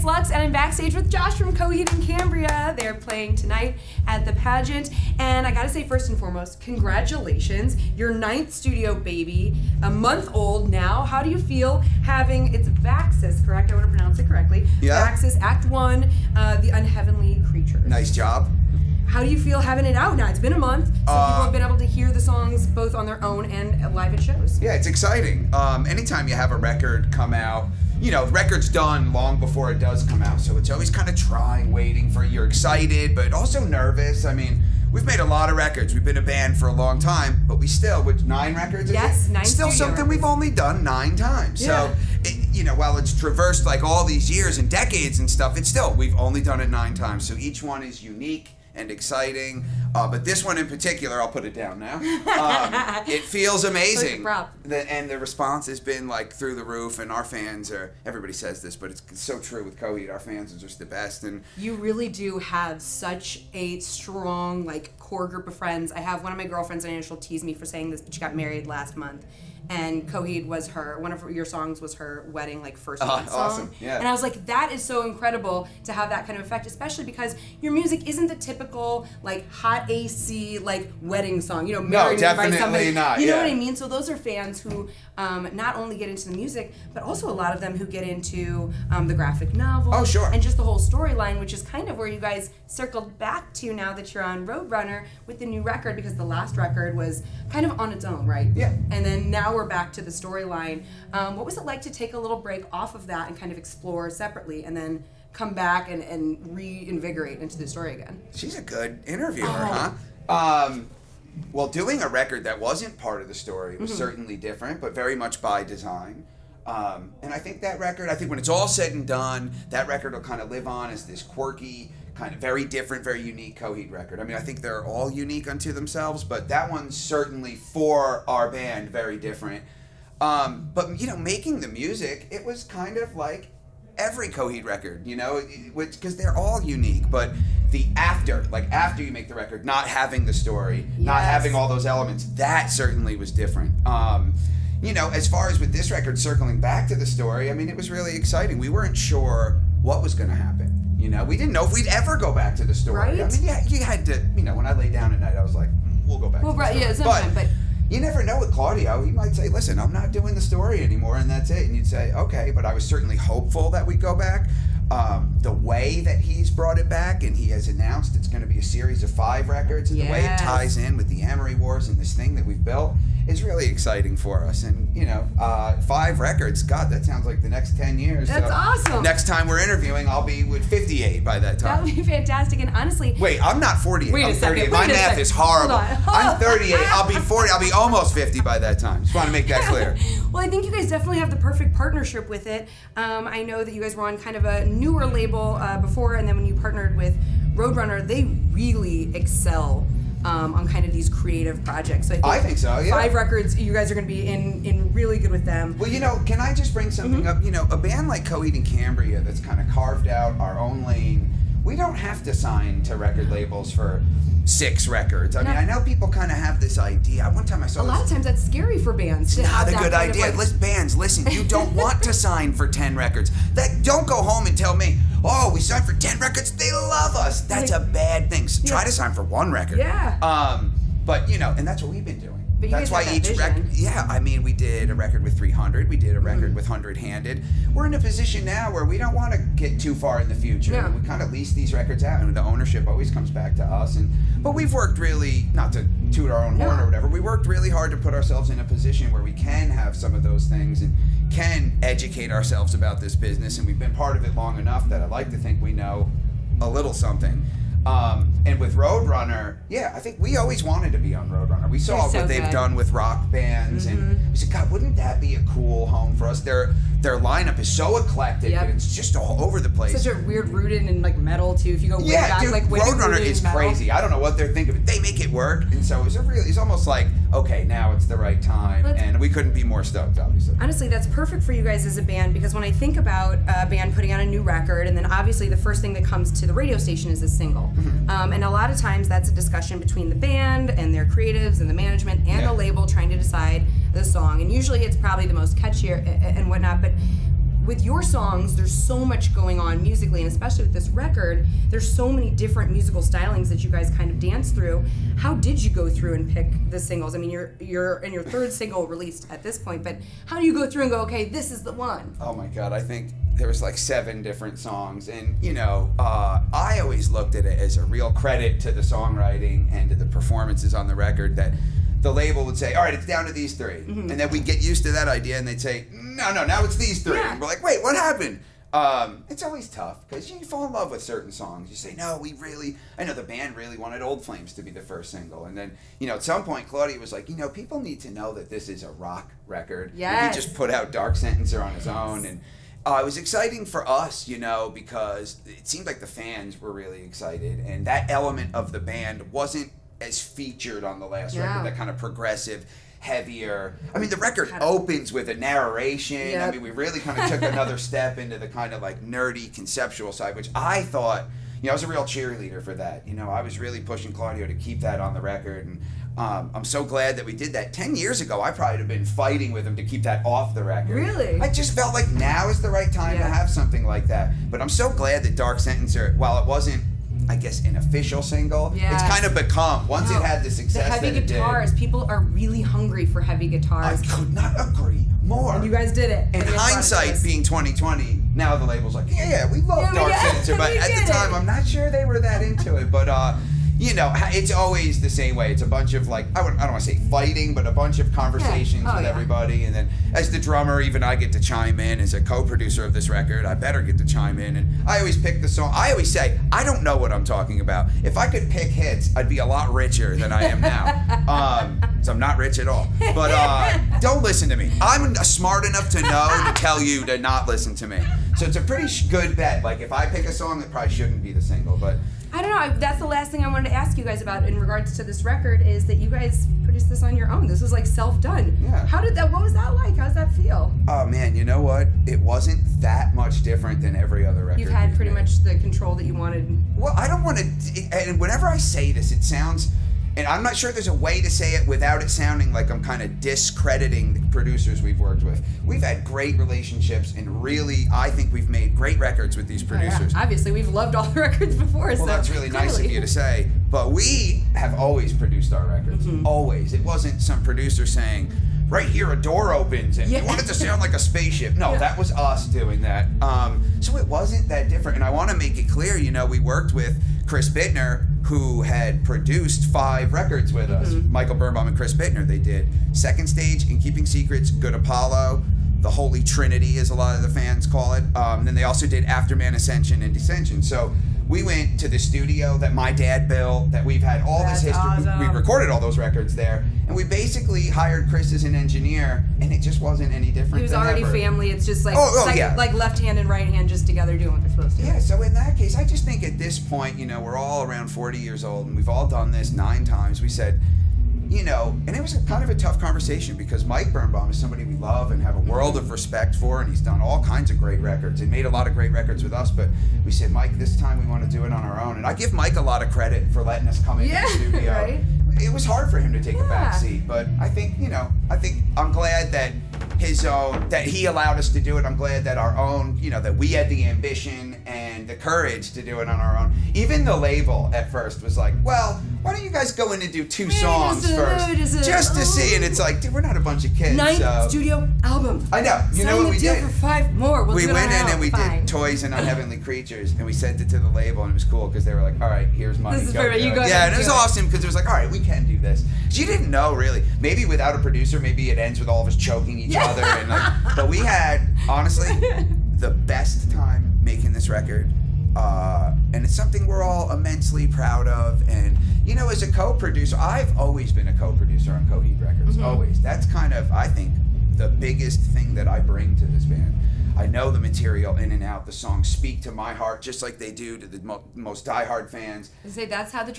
Lux, and I'm backstage with Josh from Coheed and Cambria. They're playing tonight at the Pageant, and I gotta say, first and foremost, congratulations. Your 9th studio baby, a month old now. How do you feel having, it's Vaxis, correct? I want to pronounce it correctly. Yeah. Vaxis, Act 1, The Unheavenly Creatures. Nice job. How do you feel having it out now? It's been a month, so people have been able to hear the songs both on their own and live at shows. Yeah, it's exciting. Anytime you have a record come out, you know, the record's done long before it does come out, so it's always kind of trying, waiting for, you're excited, but also nervous. I mean, we've made a lot of records. We've been a band for a long time, but we still, with 9 records? Yes, 9 still studio something records. We've only done 9 times. Yeah. So, you know, while it's traversed like all these years and decades and stuff, it's still, we've only done it 9 times. So each one is unique and exciting, but this one in particular, I'll put it down now. It feels amazing, and the response has been like through the roof. And our fans are, everybody says this, but it's so true with Coheed. Our fans are just the best, and you really do have such a strong like core group of friends. I have one of my girlfriends, and I know she'll tease me for saying this, but she got married last month. And Coheed was one of your songs was her wedding, like, first song. Awesome, yeah. And I was like, that is so incredible to have that kind of effect, especially because your music isn't the typical, like, hot AC, like, wedding song. You know, married by somebody. Not, you know what I mean? So those are fans who not only get into the music, but also a lot of them who get into the graphic novel. Oh, sure. And just the whole storyline, which is kind of where you guys circled back to now that you're on Roadrunner with the new record, because the last record was kind of on its own, right? Yeah. And then now we're back to the storyline. What was it like to take a little break off of that and kind of explore separately, and then come back and reinvigorate into the story again? She's a good interviewer, huh? Well, doing a record that wasn't part of the story was certainly different, but very much by design. And I think that record, when it's all said and done, that record will kind of live on as this quirky, kind of very different, very unique Coheed record. I mean, I think they're all unique unto themselves, but that one's certainly, for our band, very different. But, you know, making the music, it was kind of like every Coheed record, you know, because they're all unique, but the after you make the record, not having the story, not having all those elements, that certainly was different. You know, as far as with this record, circling back to the story, I mean, it was really exciting. We weren't sure what was going to happen. You know, we didn't know if we'd ever go back to the story. Right? I mean, yeah, you had to, you know, when I lay down at night, I was like, we'll go back to the story. Yeah, sometime, but you never know with Claudio. He might say, listen, I'm not doing the story anymore, and that's it. And you'd say, okay, but I was certainly hopeful that we'd go back. The way that he's brought it back, and he has announced it's going to be a series of 5 records, and the way it ties in with the Amory Wars and this thing that we've built is really exciting for us. And, you know, 5 records, God, that sounds like the next 10 years. That's awesome. Next time we're interviewing, I'll be with 58 by that time. That would be fantastic. And honestly... Wait, I'm not 48. Wait I'm a second. 38. My math is horrible. I'm 38. I'll be 40. I'll be almost 50 by that time. Just want to make that clear. Well, I think you guys definitely have the perfect partnership with it. I know that you guys were on kind of a newer label before, and then when you partnered with Roadrunner, they really excel on kind of these creative projects. So I think so, yeah. 5 records, you guys are going to be in really good with them. Well, you know, can I just bring something up? You know, a band like Coheed and Cambria that's kind of carved out our own lane, we don't have to sign to record labels for 6 records. I mean, I know people kind of have this idea. One time I saw a lot of times that's scary for bands. It's not a good idea. Bands, listen, you don't want to sign for 10 records. Don't go home and tell me, oh, we signed for 10 records, they love us. That's a bad thing. So try to sign for 1 record. Yeah. But, you know, and that's what we've been doing. But that's why each record, I mean, we did a record with 300, we did a record with 100 Handed. We're in a position now where we don't want to get too far in the future. Yeah. We kind of lease these records out, and the ownership always comes back to us. But we've worked really, not to toot our own horn or whatever, we worked really hard to put ourselves in a position where we can have some of those things and can educate ourselves about this business, and we've been part of it long enough that I like to think we know a little something. And with Roadrunner, I think we always wanted to be on Roadrunner. We saw what they've done with rock bands, and we said, God, wouldn't that be a cool home for us? Their lineup is so eclectic, and it's just all over the place. Such a weird rooted in like metal too. If you go way back, dude, like Roadrunner is crazy. I don't know what they're thinking, but they make it work, and so it's almost like, okay, now it's the right time, and we couldn't be more stoked, obviously. Honestly, that's perfect for you guys as a band, because when I think about a band putting out a new record, and then obviously the first thing that comes to the radio station is a single. And a lot of times that's a discussion between the band and their creatives and the management and the label trying to decide the song. And usually it's probably the most catchy and whatnot. But with your songs, there's so much going on musically, and especially with this record, there's so many different musical stylings that you guys kind of dance through. How did you go through and pick the singles? I mean, you're in your third single released at this point, but how do you go through and go, okay, this is the one? Oh my God, I think there was like 7 different songs, and you know, I always looked at it as a real credit to the songwriting and to the performances on the record that the label would say, all right, it's down to these 3. And then we get used to that idea and they'd say, no, now it's these 3. Yeah. And we're like, wait, what happened? It's always tough because you fall in love with certain songs. You say, no, I know the band really wanted Old Flames to be the first single. And then, you know, at some point, Claudia was like, you know, people need to know that this is a rock record. Yes. And he just put out Dark Sentencer on his own. And it was exciting for us, you know, because it seemed like the fans were really excited. And that element of the band wasn't as featured on the last record, that kind of progressive, heavier. I mean, the record opens with a narration. Yep. I mean, we really kind of took another step into the kind of like nerdy conceptual side, which I thought, you know, I was a real cheerleader for that. You know, I was really pushing Claudio to keep that on the record, and I'm so glad that we did that. 10 years ago, I probably would have been fighting with him to keep that off the record. Really? I just felt like now is the right time to have something like that. But I'm so glad that Dark Sentencer, while it wasn't, I guess, an official single, it's kind of become, once it had the success the heavy that it guitars, people are really hungry for heavy guitars. I could not agree more. And you guys did it. In hindsight, being 2020, now the label's like, yeah, we love Dark Sentencer, but at the time, I'm not sure they were that into it. But, you know, it's always the same way. It's a bunch of, like, I don't want to say fighting, but a bunch of conversations with everybody. And then as the drummer, even I get to chime in. As a co-producer of this record, I better get to chime in. And I always pick the song. I always say, I don't know what I'm talking about. If I could pick hits, I'd be a lot richer than I am now. So I'm not rich at all. But don't listen to me. I'm smart enough to know to tell you to not listen to me. So it's a pretty good bet. Like, if I pick a song, it probably shouldn't be the single, but I don't know. That's the last thing I wanted to ask you guys about in regards to this record is that you guys produced this on your own. This was like self-done. Yeah. What was that like? How does that feel? Oh man, you know what? It wasn't that much different than every other record. You've had pretty much the control that you wanted. Well, I don't want to, and whenever I say this, it sounds, and I'm not sure there's a way to say it without it sounding like I'm kind of discrediting the producers we've worked with. We've had great relationships, and really, I think we've made great records with these producers. Yeah. Obviously, we've loved all the records before. Well, that's really nice of you to say. But we have always produced our records. Always. It wasn't some producer saying, right here a door opens and we want it to sound like a spaceship. No, that was us doing that. So it wasn't that different. And I want to make it clear, you know, we worked with Chris Bittner, who had produced 5 records with us. Michael Birnbaum and Chris Bittner. They did Second Stage, In Keeping Secrets, Good Apollo, the Holy Trinity, as a lot of the fans call it. Then they also did Afterman, Ascension, and Descension. So we went to the studio that my dad built, that we've had all this history. Awesome. We recorded all those records there, and we basically hired Chris as an engineer, and it just wasn't any different. He was already ever. Family. It's just like, like left hand and right hand just together doing what they're supposed to do. Yeah, so in that case, I just think at this point, you know, we're all around 40 years old, and we've all done this 9 times. We said, you know, and it was kind of a tough conversation because Mike Birnbaum is somebody we love and have a world of respect for, and he's done all kinds of great records and made a lot of great records with us, but we said, Mike, this time we want to do it on our own. And I give Mike a lot of credit for letting us come into the studio. Right? It was hard for him to take a back seat, but I think, you know, I'm glad that that he allowed us to do it. I'm glad that our own, you know, that we had the ambition and the courage to do it on our own. Even the label at first was like, well, why don't you guys go in and do 2 songs first? Just to see. And it's like, dude, we're not a bunch of kids. 9th studio album. I know. You know what we did? For 5 more. We went in and we did Toys and Unheavenly Creatures, and we sent it to the label, and it was cool because they were like, all right, here's money. This is perfect. You go yeah, and it was awesome because it was like, all right, we can do this. So you didn't know, really. Maybe without a producer, maybe it ends with all of us choking each other. And like, but we had, honestly, the best time making this record. And it's something we're all immensely proud of. And, you know, as a co-producer, I've always been a co-producer on Coheed Records. Always. That's kind of, I think, the biggest thing that I bring to this band. I know the material in and out. The songs speak to my heart just like they do to the most diehard fans. I say that's how the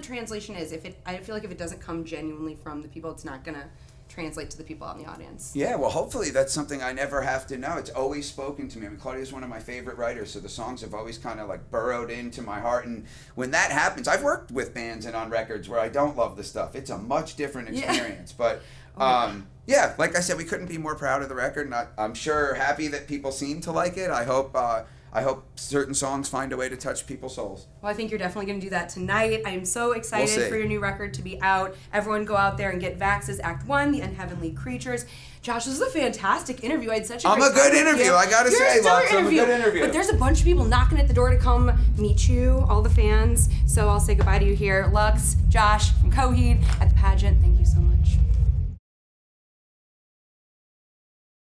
translation is. I feel like if it doesn't come genuinely from the people, it's not gonna translate to the people out in the audience. Yeah, well, hopefully that's something I never have to know. It's always spoken to me. I mean, Claudia's one of my favorite writers, so the songs have always kind of like burrowed into my heart. And when that happens, I've worked with bands and on records where I don't love the stuff. It's a much different experience. But Yeah, like I said, we couldn't be more proud of the record, and I'm sure happy that people seem to like it. I hope certain songs find a way to touch people's souls. Well, I think you're definitely going to do that tonight. I am so excited for your new record to be out. Everyone go out there and get Vax's Act 1, The Unheavenly Creatures. Josh, this is a fantastic interview. I had such a great I'm a good interview, I gotta say, Lux. I'm a good interview. But there's a bunch of people knocking at the door to come meet you, all the fans. So I'll say goodbye to you here. Lux, Josh from Coheed at the Pageant, thank you so much.